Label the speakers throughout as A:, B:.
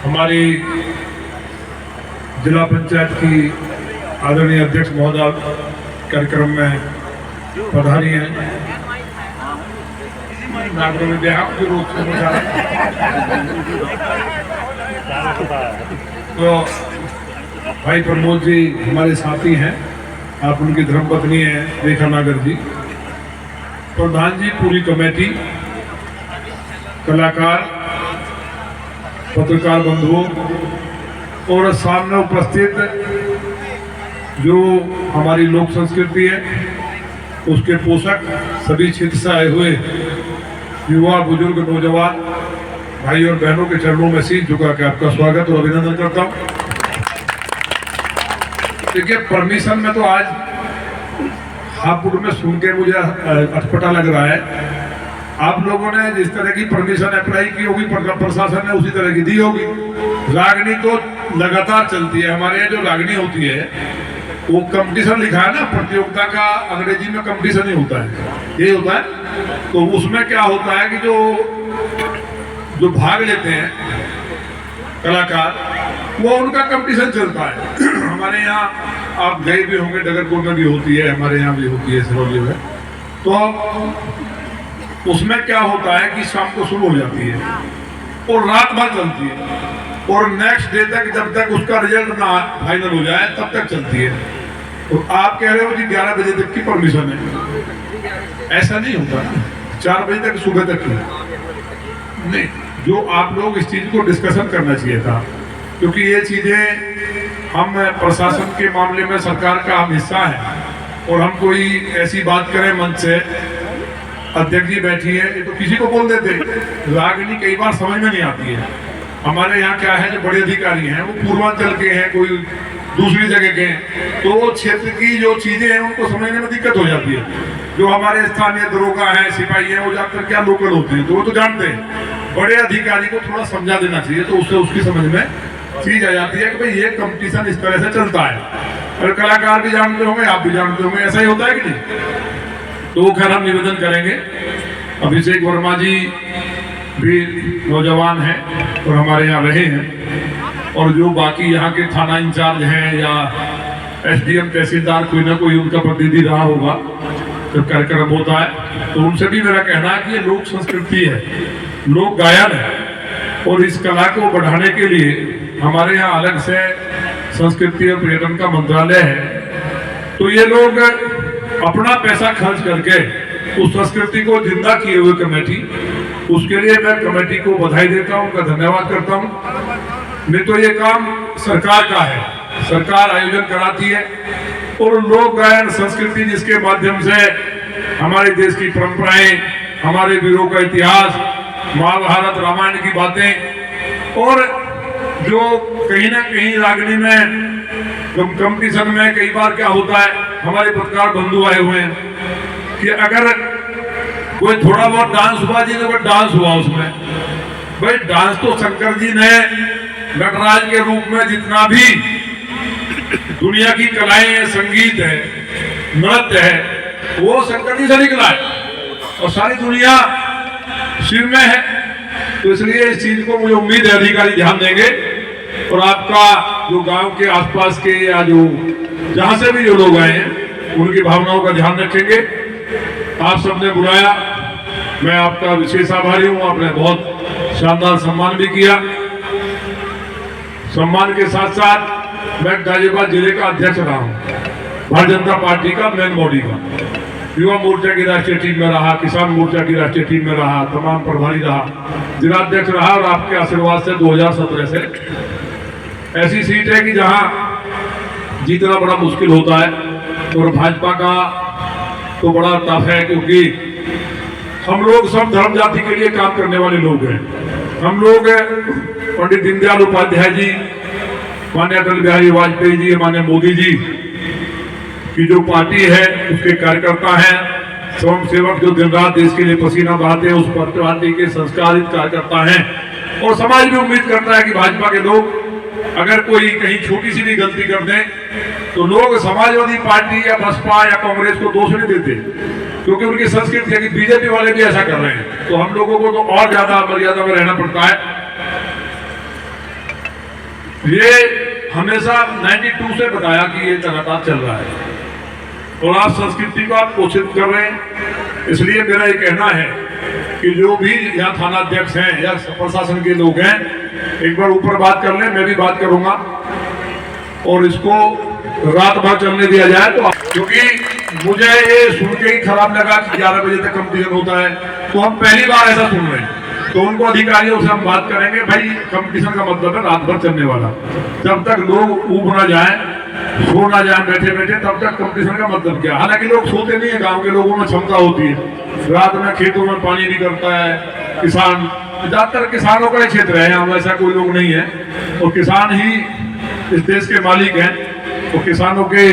A: हमारी जिला पंचायत की आदरणीय अध्यक्ष महोदय कार्यक्रम में पधारी हैं। तो भाई प्रमोद जी हमारे साथी हैं, आप उनकी धर्मपत्नी हैं रेखा नागर जी, प्रधान जी, पूरी कमेटी, कलाकार, पत्रकार बंधुओं और सामने उपस्थित जो हमारी लोक संस्कृति है उसके पोषक, सभी क्षेत्र से आए हुए युवा, बुजुर्ग, नौजवान भाई और बहनों के चरणों में शीश झुका के आपका स्वागत और अभिनंदन करता हूं। देखिए, परमिशन में तो आज हापुड़ में सुन के मुझे अटपटा लग रहा है। आप लोगों ने जिस तरह की परमिशन अप्लाई की होगी, प्रशासन ने उसी तरह की दी होगी। रागनी तो लगातार चलती है। हमारे यहाँ जो रागनी होती है वो कंपटीशन लिखा है ना, प्रतियोगिता का अंग्रेजी में कंपटीशन ही होता है, ये होता है। तो उसमें क्या होता है कि जो भाग लेते हैं कलाकार, वो उनका कंपटीशन चलता है। हमारे यहाँ आप गए भी होंगे, डगरपुर में भी होती है, हमारे यहाँ भी होती है सिरौली में। तो उसमें क्या होता है कि शाम को शुरू हो जाती है और रात भर चलती है और नेक्स्ट डे तक, जब तक उसका रिजल्ट ना फाइनल हो जाए तब तक चलती है। तो आप कह रहे हो कि 11 बजे तक की परमिशन है, ऐसा नहीं होता। 4 बजे तक, सुबह तक की नहीं। जो आप लोग इस चीज को डिस्कशन करना चाहिए था, क्योंकि ये चीजें हम प्रशासन के मामले में सरकार का हम हिस्सा है और हम कोई ऐसी बात करें मंच से, अध्यक्ष जी बैठी है, तो किसी को बोल देते। रागनी कई बार समझ में नहीं आती है। हमारे यहाँ क्या है, जो बड़े अधिकारी हैं वो पूर्वांचल के हैं, कोई दूसरी जगह के हैं, तो वो क्षेत्र की जो चीजें हैं उनको समझने में दिक्कत हो जाती है। जो हमारे स्थानीय दरोगा हैं, सिपाही हैं, वो जाकर क्या लोकल होते हैं, तो वो तो जानते हैं। बड़े अधिकारी को थोड़ा समझा देना चाहिए, तो उससे उसकी समझ में चीज आ जाती है कि भाई ये कंपटीशन इस तरह से चलता है। और कलाकार भी जानते होंगे, आप भी जानते होंगे, ऐसा ही होता है कि नहीं। तो खैर हम निवेदन करेंगे। अभिषेक वर्मा जी भी नौजवान हैं और हमारे यहाँ रहे हैं, और जो बाकी यहाँ के थाना इंचार्ज हैं या एसडीएम, तहसीलदार, कोई ना कोई उनका प्रतिनिधि रहा होगा जब कार्यक्रम होता है, तो उनसे भी मेरा कहना है कि ये लोक संस्कृति है, लोक गायन है, और इस कला को बढ़ाने के लिए हमारे यहाँ अलग से संस्कृति और पर्यटन का मंत्रालय है। तो ये लोग अपना पैसा खर्च करके उस संस्कृति को जिंदा किए हुए कमेटी, उसके लिए मैं कमेटी को बधाई देता हूं, उनका धन्यवाद करता हूं। नहीं तो ये काम सरकार का है, सरकार आयोजन कराती है, और लोक गायन संस्कृति जिसके माध्यम से हमारे देश की परंपराएं, हमारे वीरों का इतिहास, महाभारत रामायण की बातें, और जो कहीं ना कहीं रागनी में कंपटीशन में कई बार क्या होता है, हमारे पत्रकार बंधु आए हुए हैं कि अगर कोई थोड़ा बहुत डांस हुआ जी, तो डांस हुआ उसमें, भाई डांस तो शंकर जी ने नटराज के रूप में जितना भी दुनिया की कलाएं है, संगीत है, नृत्य है, वो शंकर जी से निकला है और सारी दुनिया शिव में है। तो इसलिए इस चीज को मुझे उम्मीद है अधिकारी ध्यान देंगे, और आपका जो गांव के आसपास के या जो जहां से भी जो लोग आए हैं उनकी भावनाओं का ध्यान रखेंगे। आप सबने बुलाया, मैं आपका विशेष आभारी हूं। आपने बहुत शानदार सम्मान भी किया। सम्मान के साथ साथ मैं गाजियाबाद जिले का अध्यक्ष रहा हूं, भारतीय जनता पार्टी का मेन बॉडी का, युवा मोर्चा की राष्ट्रीय टीम में रहा, किसान मोर्चा की राष्ट्रीय टीम में रहा, तमाम प्रभारी रहा, जिलाध्यक्ष रहा, और आपके आशीर्वाद से 2017 से ऐसी सीट है कि जहां जीतना बड़ा मुश्किल होता है, और भाजपा का तो बड़ा टफ है, क्योंकि हम लोग सब धर्म जाति के लिए काम करने वाले लोग हैं। हम लोग पंडित दीनदयाल उपाध्याय जी, माननीय अटल बिहारी वाजपेयी जी, माननीय मोदी जी की जो पार्टी है उसके कार्यकर्ता हैं, स्वयं सेवक जो दिन रात देश के लिए पसीना बहाते हैं, उस पार्टी के संस्कारित कार्यकर्ता हैं। और समाज भी उम्मीद करता है कि भाजपा के लोग अगर कोई कहीं छोटी सी भी गलती कर दें तो लोग समाजवादी पार्टी या बसपा या कांग्रेस को दोष नहीं देते, क्योंकि उनकी संस्कृति है कि बीजेपी वाले भी ऐसा कर रहे हैं। तो हम लोगों को तो और ज्यादा मर्यादा में रहना पड़ता है। ये हमेशा 92 से बताया कि ये लगातार चल रहा है और आप संस्कृति को आप पोषित कर रहे हैं। इसलिए मेरा ये कहना है कि जो भी यहाँ थाना अध्यक्ष हैं या प्रशासन के लोग हैं, एक बार ऊपर बात कर लें, मैं भी बात करूंगा और इसको रात भर चलने दिया जाए। तो क्योंकि मुझे ये सुन के ही खराब लगा कि 11 बजे तक कंपटीशन होता है, तो हम पहली बार ऐसा सुन रहे हैं। तो उनको अधिकारियों से हम बात करेंगे, भाई कंपटीशन का मतलब है रात भर चलने वाला। जब तक लोग ऊब ना जाए, सो ना जाए बैठे बैठे, तब तक कंपटीशन का मतलब क्या। हालांकि लोग सोते नहीं है, गांव के लोगों में क्षमता होती है, रात में खेतों में पानी भी करता है किसान। ज्यादातर किसानों का ही क्षेत्र है, हम ऐसा कोई लोग नहीं है, और किसान ही इस देश के मालिक हैं। तो किसानों के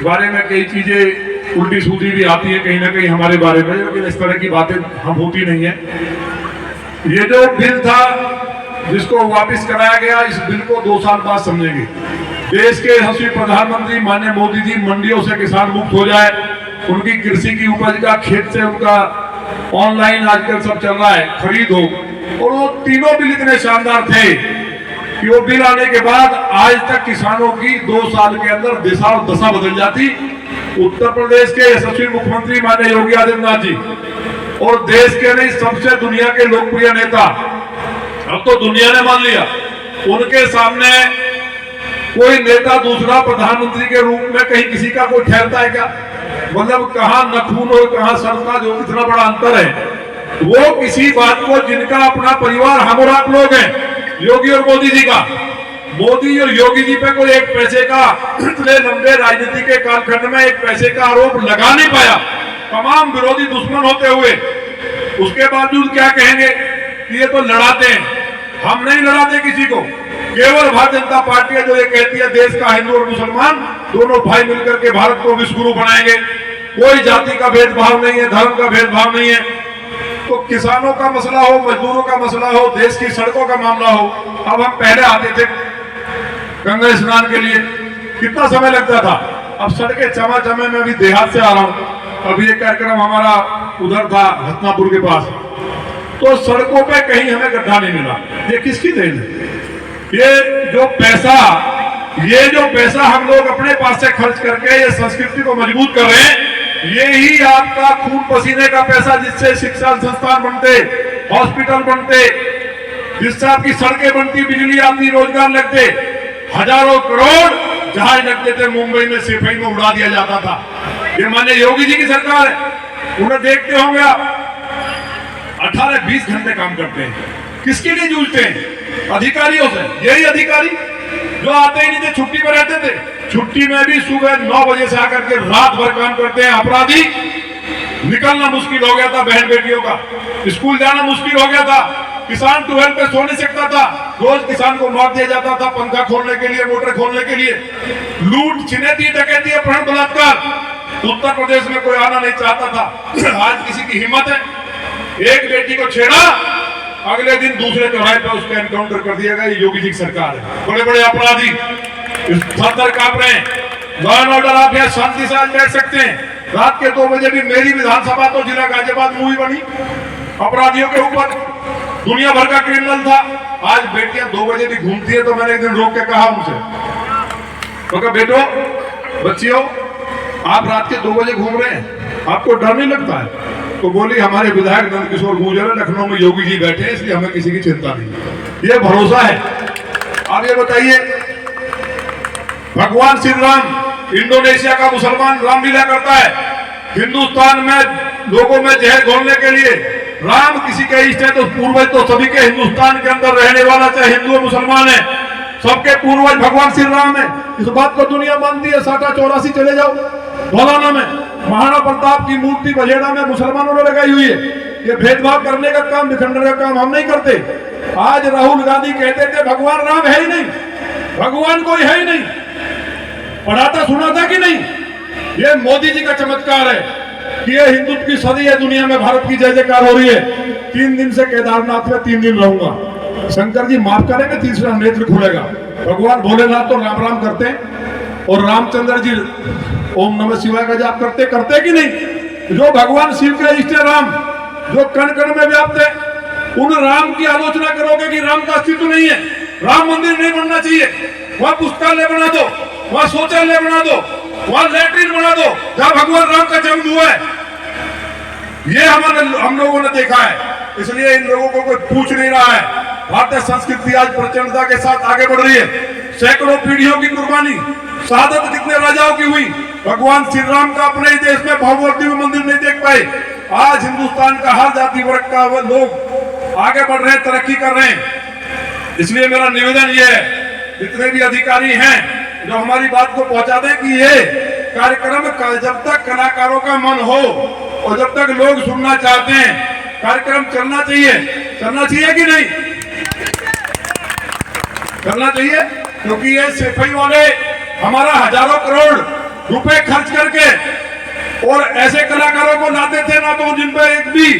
A: बारे में कई चीजें उल्टी सूधी भी आती है कहीं ना कहीं हमारे बारे में, लेकिन इस तरह की बातें हम होती नहीं है। ये जो बिल था जिसको वापस कराया गया, इस बिल को 2 साल बाद समझेंगे। देश के यशस्वी प्रधानमंत्री माननीय मोदी जी मंडियों से किसान मुक्त हो जाए, उनकी कृषि की उपज का खेत से उनका ऑनलाइन आजकल सब चल रहा है खरीद हो, और वो तीनों बिल इतने शानदार थे कि वो बिल आने के बाद आज तक किसानों की 2 साल के अंदर दिशा और दशा बदल जाती। उत्तर प्रदेश के यशस्वी मुख्यमंत्री माननीय योगी आदित्यनाथ जी और देश के नहीं सबसे दुनिया के लोकप्रिय नेता, अब तो दुनिया ने मान लिया, उनके सामने कोई नेता दूसरा प्रधानमंत्री के रूप में कहीं किसी का कोई ठहरता है क्या? मतलब कहां नखून और कहां सर का जो इतना बड़ा अंतर है, वो किसी बात को जिनका अपना परिवार हम और आप लोग हैं, योगी और मोदी जी का, मोदी और योगी जी पे कोई 1 पैसे का इतने लंबे राजनीति के कालखंड में 1 पैसे का आरोप लगा नहीं पाया, तमाम विरोधी दुश्मन होते हुए। उसके बावजूद क्या कहेंगे कि ये तो लड़ाते हैं। हम नहीं लड़ाते किसी को, केवल भारतीय जनता पार्टी है जो ये कहती है देश का हिंदू और मुसलमान दोनों भाई मिलकर के भारत को विश्व गुरु बनाएंगे। कोई जाति का भेदभाव नहीं है, धर्म का भेदभाव नहीं है। तो किसानों का मसला हो, मजदूरों का मसला हो, देश की सड़कों का मामला हो। अब हम पहले आते थे गंगा स्नान के लिए, कितना समय लगता था, अब सड़कें चमाचमे में भी देहात से आ रहा हूं। अब ये कार्यक्रम हमारा उधर था हसनापुर के पास, तो सड़कों पे कहीं हमें गड्ढा नहीं मिला। ये किसकी देन है? ये जो पैसा हम लोग अपने पास से खर्च करके ये संस्कृति को मजबूत कर रहे हैं, ये ही आपका खून पसीने का पैसा, जिससे शिक्षा संस्थान बनते, हॉस्पिटल बनते, जिससे आपकी सड़कें बनती, बिजली आती, रोजगार लगते, हजारों करोड़ जहाज लगते थे मुंबई में, सिपाही में उड़ा दिया जाता था। ये माने योगी जी की सरकार है। उन्हें देखते होंगे आप 18-20 घंटे काम करते हैं, किसके लिए जूझते हैं? अधिकारियों से। यही अधिकारी जो आते ही नहीं थे, छुट्टी पर रहते थे, छुट्टी में भी सुबह 9 बजे से आकर के रात भर काम करते हैं। अपराधी निकलना मुश्किल हो गया था, बहन बेटियों का स्कूल जाना मुश्किल हो गया था, किसान ट्यूबवेल पे सो नहीं सकता था, रोज किसान को मार दिया जाता था पंखा खोलने के लिए, मोटर खोलने के लिए। लूट, छिनैती, डकैती, अपहरण, बलात्कार, उत्तर प्रदेश में कोई आना नहीं चाहता था। आज किसी की हिम्मत है, एक बेटी को छेड़ा, अगले दिन दूसरे चौराहे पर उसका एनकाउंटर कर दिया गया। योगी जी की सरकार है। बड़े बड़े अपराधी सर कांप रहे हैं। लॉ एंड ऑर्डर आप यहाँ शांति से आज बैठ सकते हैं। रात के 2 बजे भी मेरी विधानसभा तो जिला गाजियाबाद मूवी बनी अपराधियों के ऊपर, दुनिया भर का क्रिमिनल था। आज बेटियां 2 बजे भी घूमती है, तो मैंने एक दिन रोक के कहा उनसे, तो बेटो, बच्चियों, आप रात के 2 बजे घूम रहे हैं, आपको डर नहीं लगता है? तो बोली हमारे विधायक नंदकिशोर गुर्जर लखनऊ में योगी जी बैठे हैं, इसलिए हमें किसी की चिंता नहीं। ये भरोसा है। आप ये बताइए, भगवान श्री राम इंडोनेशिया का मुसलमान रामलीला करता है, हिंदुस्तान में लोगों में जहर घोलने के लिए। राम किसी के इष्ट है तो पूर्वज तो सभी के हिंदुस्तान के अंदर रहने वाला, चाहे हिंदू और मुसलमान है, सबके पूर्वज भगवान श्री राम है। इस बात को दुनिया मानती है। 84 चले जाओ धौलाना में, महाराणा प्रताप की मूर्ति बजेड़ा में मुसलमानों ने लगाई हुई है। ये भेदभाव करने का काम, विखंडन का काम हम नहीं करते। आज राहुल गांधी कहते थे भगवान राम है ही नहीं, भगवान कोई है ही नहीं। पढ़ाता सुना था कि नहीं? ये मोदी जी का चमत्कार है कि ये हिंदुत्व की सदी है, दुनिया में भारत की जय जयकार हो रही है। 3 दिन से केदारनाथ में 3 दिन रहूंगा। शंकर जी माफ करेंगे, तीसरा नेत्र खुलेगा। भगवान भोलेनाथ तो राम राम करते हैं, और रामचंद्र जी ओम नमः शिवाय का जाप करते कि नहीं? जो भगवान शिव के इष्ट राम, जो कण कण में व्याप्त है, उन राम की आलोचना करोगे कि राम का अस्तित्व नहीं है। राम मंदिर नहीं बनना चाहिए, वहां पुस्तकालय बना दो, वहां शौचालय बना दो, वहां लैट्रिन बना दो जहां भगवान राम का जन्म हुआ है। ये हम लोगों ने देखा है, इसलिए इन लोगों को कोई पूछ नहीं रहा है। भारतीय संस्कृति आज प्रचंडता के साथ आगे बढ़ रही है। सैकड़ों पीढ़ियों की कुर्बानी, शहादत कितने राजाओं की हुई, भगवान श्री राम का अपने ही देश में भगवती में मंदिर नहीं देख पाए। आज हिंदुस्तान का हर जाति वर्ग का लोग आगे बढ़ रहे हैं, तरक्की कर रहे हैं। इसलिए मेरा निवेदन ये है, जितने भी अधिकारी हैं जो हमारी बात को पहुंचा दें कि ये कार्यक्रम जब तक कलाकारों का मन हो और जब तक लोग सुनना चाहते हैं, कार्यक्रम चलना चाहिए। चलना चाहिए कि नहीं? चलना चाहिए, क्योंकि ये सफाई वाले हमारा हजारों करोड़ रुपए खर्च करके और ऐसे कलाकारों को लाते थे ना, तो जिन पर एक भी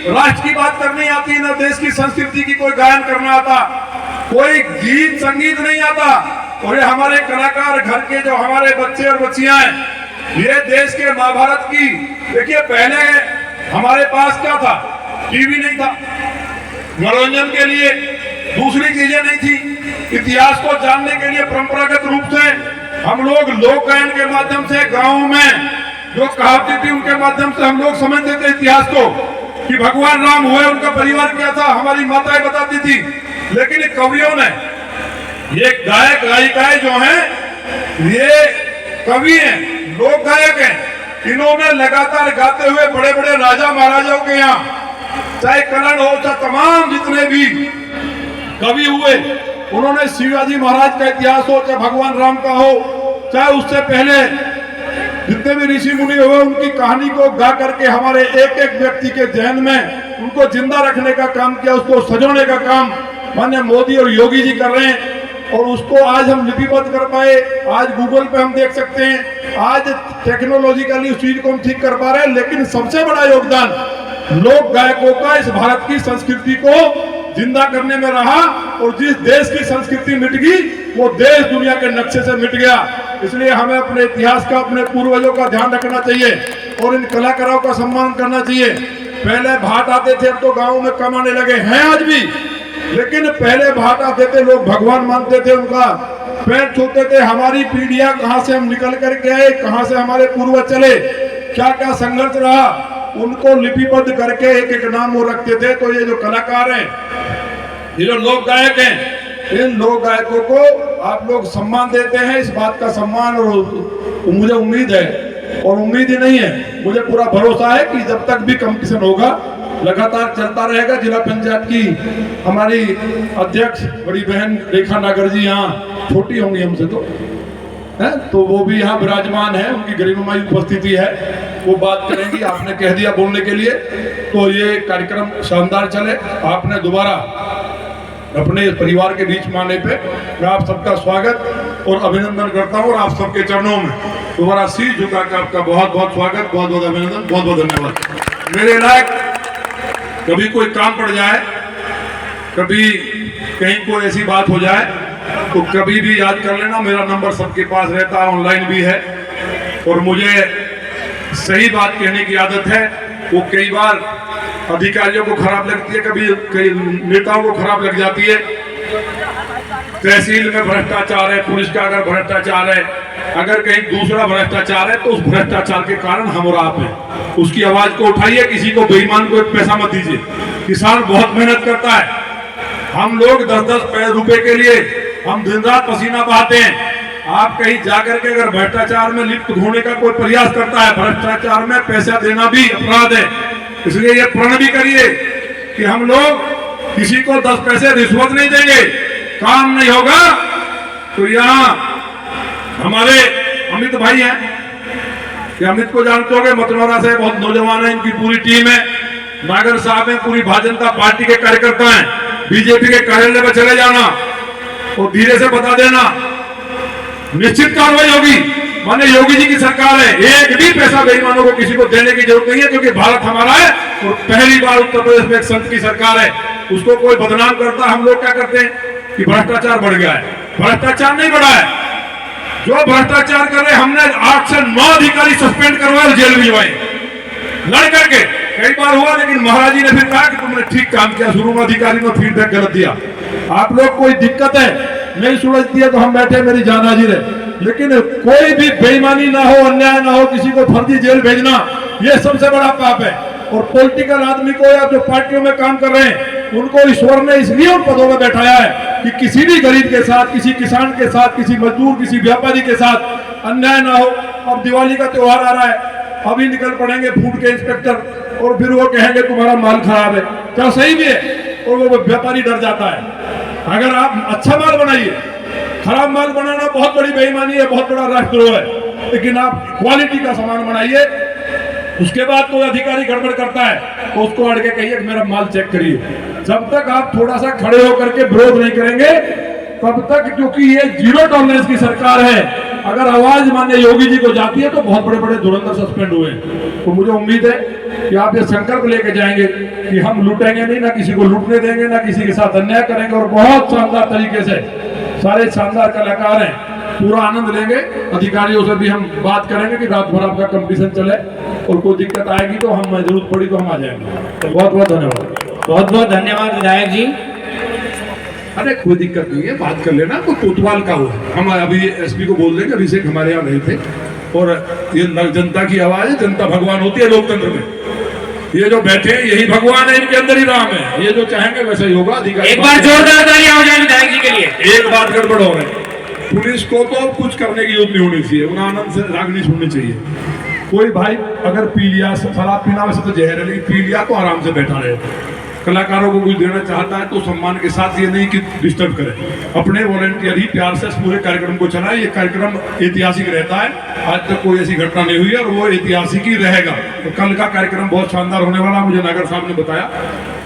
A: राष्ट्र की बात करनी आती, ना देश की संस्कृति की कोई गायन करना आता, कोई गीत संगीत नहीं आता। और ये हमारे कलाकार घर के जो हमारे बच्चे और बच्चियां हैं, ये देश के महाभारत की, देखिए पहले हमारे पास क्या था, टीवी नहीं था, मनोरंजन के लिए दूसरी चीजें नहीं थी। इतिहास को जानने के लिए परंपरागत रूप से हम लोग लोक गायन के माध्यम से गाँव में जो कहावतें थी उनके माध्यम से हम लोग समझते थे इतिहास को, कि भगवान राम हुए, उनका परिवार क्या था, हमारी माताएं बताती थी। लेकिन कवियों ने, ये गायक गायिकाएं जो हैं, ये कवि हैं, लोक गायक हैं, इन्होंने लगातार गाते हुए बड़े बड़े राजा महाराजाओं के यहाँ, चाहे करण हो, चाहे तमाम जितने भी कवि हुए, उन्होंने शिवाजी महाराज का इतिहास हो, चाहे भगवान राम का हो, चाहे उससे पहले जितने भी ऋषि मुनि हुए, उनकी कहानी को गा करके हमारे एक एक व्यक्ति के जहन में उनको जिंदा रखने का काम किया, उसको सजोने का काम माननीय मोदी और योगी जी कर रहे हैं। और उसको आज हम लिपिबद्ध कर पाए, आज गूगल पे हम देख सकते हैं, आज टेक्नोलॉजिकली उस चीज को हम ठीक कर पा रहे हैं। लेकिन सबसे बड़ा योगदान लोक गायकों का इस भारत की संस्कृति को जिंदा करने में रहा। और जिस देश की संस्कृति मिट गई, वो देश दुनिया के नक्शे से मिट गया। इसलिए हमें अपने इतिहास का, अपने पूर्वजों का ध्यान रखना चाहिए और इन कलाकारों का सम्मान करना चाहिए। पहले भाट आते थे, अब तो गाँव में कम आने लगे हैं आज भी, लेकिन पहले भाट आते थे, लोग भगवान मानते थे, उनका पैर छूते थे। हमारी पीढ़ियां कहां से हम निकल करके आए, कहां से हमारे पूर्वज चले, क्या क्या संघर्ष रहा, उनको लिपिबद्ध करके एक एक नाम वो रखते थे। तो ये जो कलाकार हैं, ये जो लोक गायक हैं, इन लोक गायकों को आप लोग सम्मान देते हैं, इस बात का सम्मान और मुझे उम्मीद है, और उम्मीद ही नहीं है, मुझे पूरा भरोसा है कि जब तक भी कंपटीशन होगा लगातार चलता रहेगा। जिला पंचायत की हमारी अध्यक्ष बड़ी बहन रेखा नागर जी यहाँ छोटी होंगी हमसे तो वो भी यहाँ विराजमान है, उनकी गरिमामयी उपस्थिति है, वो बात करेंगी। आपने कह दिया बोलने के लिए, तो ये कार्यक्रम शानदार चले। आपने दोबारा अपने परिवार के बीच में आने पे मैं आप सबका स्वागत और अभिनंदन करता हूँ, और आप सबके चरणों में दोबारा शीश झुका कर आपका बहुत बहुत स्वागत, बहुत बहुत अभिनंदन, बहुत बहुत धन्यवाद। मेरे लायक कभी कोई काम पड़ जाए, कभी कहीं कोई ऐसी बात हो जाए, तो कभी भी याद कर लेना, मेरा नंबर सबके पास रहता है, ऑनलाइन भी है। और मुझे सही बात कहने की आदत है, वो कई बार अधिकारियों को खराब लगती है, कभी कई नेताओं को खराब लग जाती है। तहसील में भ्रष्टाचार है, पुलिस का अगर भ्रष्टाचार है, अगर कहीं दूसरा भ्रष्टाचार है, तो उस भ्रष्टाचार के कारण हम और आप हैं। उसकी आवाज को उठाइए, किसी को बेईमान को एक पैसा मत दीजिए। किसान बहुत मेहनत करता है, हम लोग 10-10 रुपए के लिए हम दिन रात पसीना बहाते हैं। आप कहीं जाकर के अगर भ्रष्टाचार में लिप्त होने का कोई प्रयास करता है, भ्रष्टाचार में पैसा देना भी अपराध है। इसलिए ये प्रण भी करिए कि हम लोग किसी को 10 पैसे रिश्वत नहीं देंगे। काम नहीं होगा तो यहाँ हमारे अमित भाई हैं, कि अमित को जानते होंगे, मतनौरा से बहुत नौजवान है, इनकी पूरी टीम है। नागर साहब हैं, पूरी भारतीय जनता पार्टी के कार्यकर्ता हैं। बीजेपी के कार्यालय में चले जाना और धीरे से बता देना, निश्चित कार्रवाई होगी। माने योगी जी की सरकार है, एक भी पैसा बेईमानों को किसी को देने की जरूरत नहीं है, क्योंकि भारत हमारा है और पहली बार उत्तर प्रदेश में एक संत की सरकार है। उसको कोई बदनाम करता, हम लोग क्या करते हैं कि भ्रष्टाचार बढ़ गया है। भ्रष्टाचार नहीं बढ़ा है, जो भ्रष्टाचार कर रहे, हमने 8 से 9 अधिकारी सस्पेंड करवाए और जेल भिजवाए लड़ करके। कई बार हुआ, लेकिन महाराज जी ने फिर कहा कि तुमने ठीक काम किया, शुरू में अधिकारी ने फीडबैक गलत दिया। आप लोग कोई दिक्कत है नहीं सुलझती है तो हम बैठे, मेरी जान हाजिर है, लेकिन कोई भी बेईमानी ना हो, अन्याय ना हो, किसी को फर्जी जेल भेजना ये सबसे बड़ा पाप है। और पॉलिटिकल आदमी को या जो पार्टियों में काम कर रहे हैं उनको ईश्वर ने इसलिए उन पदों में बैठाया है कि किसी भी गरीब के साथ, किसी किसान के साथ, किसी मजदूर, किसी व्यापारी के साथ अन्याय ना हो। अब दिवाली का त्योहार आ रहा है, अभी निकल पड़ेंगे फूड के इंस्पेक्टर और फिर वो कहेंगे तुम्हारा माल खराब है, क्या सही भी है, और वो व्यापारी डर जाता है। अगर आप अच्छा माल बनाइए, खराब माल बनाना बहुत बड़ी बेईमानी है, बहुत बड़ा राष्ट्रद्रोह है, लेकिन आप क्वालिटी का सामान बनाइए। उसके बाद कोई अधिकारी गड़बड़ करता है तो उसको अड़ के कहिए कि मेरा माल चेक करिए। जब तक आप थोड़ा सा खड़े होकर के विरोध नहीं करेंगे तब तक, क्योंकि ये जीरो टॉलरेंस की सरकार है, अगर आवाज माननीय योगी जी को जाती है तो बहुत बड़े बड़े धुरंधर सस्पेंड हुए हैं। तो मुझे उम्मीद है कि आप ये संकल्प लेके जाएंगे कि हम लूटेंगे नहीं, ना किसी को लूटने देंगे, ना किसी के साथ अन्याय करेंगे, और बहुत शानदार तरीके से सारे शानदार कलाकार हैं, पूरा आनंद लेंगे। अधिकारियों से भी हम बात करेंगे कि रात भर आपका कंपटीशन चले, और कोई दिक्कत आएगी तो हम जरूरत पड़ी तो हम आ जाएंगे। तो बहुत बहुत धन्यवाद।
B: बहुत बहुत धन्यवाद विधायक जी।
A: अरे कोई दिक्कत नहीं है, बात कर लेना, कोई कोतवाल का हो। हम अभी एसपी को बोल देंगे, अभिषेक हमारे यहाँ नहीं थे, और ये जनता की आवाज है, जनता भगवान होती है लोकतंत्र में। ये जो बैठे हैं यही भगवान है, इनके अंदर ही राम है, ये जो चाहेंगे वैसा ही होगा। अधिकारी
B: एक बार जोरदार तालियां हो जाए विधायक जी के लिए।
A: एक बात गड़बड़ हो रही है, पुलिस को तो कुछ करने की जरूरत नहीं होनी चाहिए, उन्हें आनंद से राग नहीं सुननी चाहिए। कोई भाई अगर पी लिया, शराब पीना वैसे तो जहर है, लेकिन पी लिया तो आराम से बैठा रहे। कलाकारों को कुछ देना चाहता है तो सम्मान के साथ, ये नहीं कि डिस्टर्ब करे। अपने वॉलंटियर ही प्यार से पूरे कार्यक्रम को चलाए। ये कार्यक्रम ऐतिहासिक रहता है, आज तक कोई ऐसी घटना नहीं हुई है और वो ऐतिहासिक ही रहेगा। तो कल का कार्यक्रम बहुत शानदार होने वाला, मुझे नगर साहब ने बताया,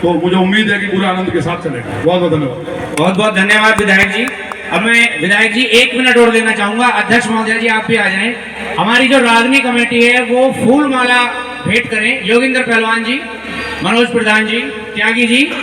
A: तो मुझे उम्मीद है कि पूरे आनंद के साथ चलेगा। बहुत बहुत धन्यवाद।
B: बहुत बहुत धन्यवाद विधायक जी। अब मैं विधायक जी 1 मिनट और देना चाहूंगा। अध्यक्ष महोदय जी आप भी आ जाएं। हमारी जो रागनी कमेटी है वो फूल माला भेंट करें। योगिंदर पहलवान जी, मनोज प्रधान जी, त्यागी जी।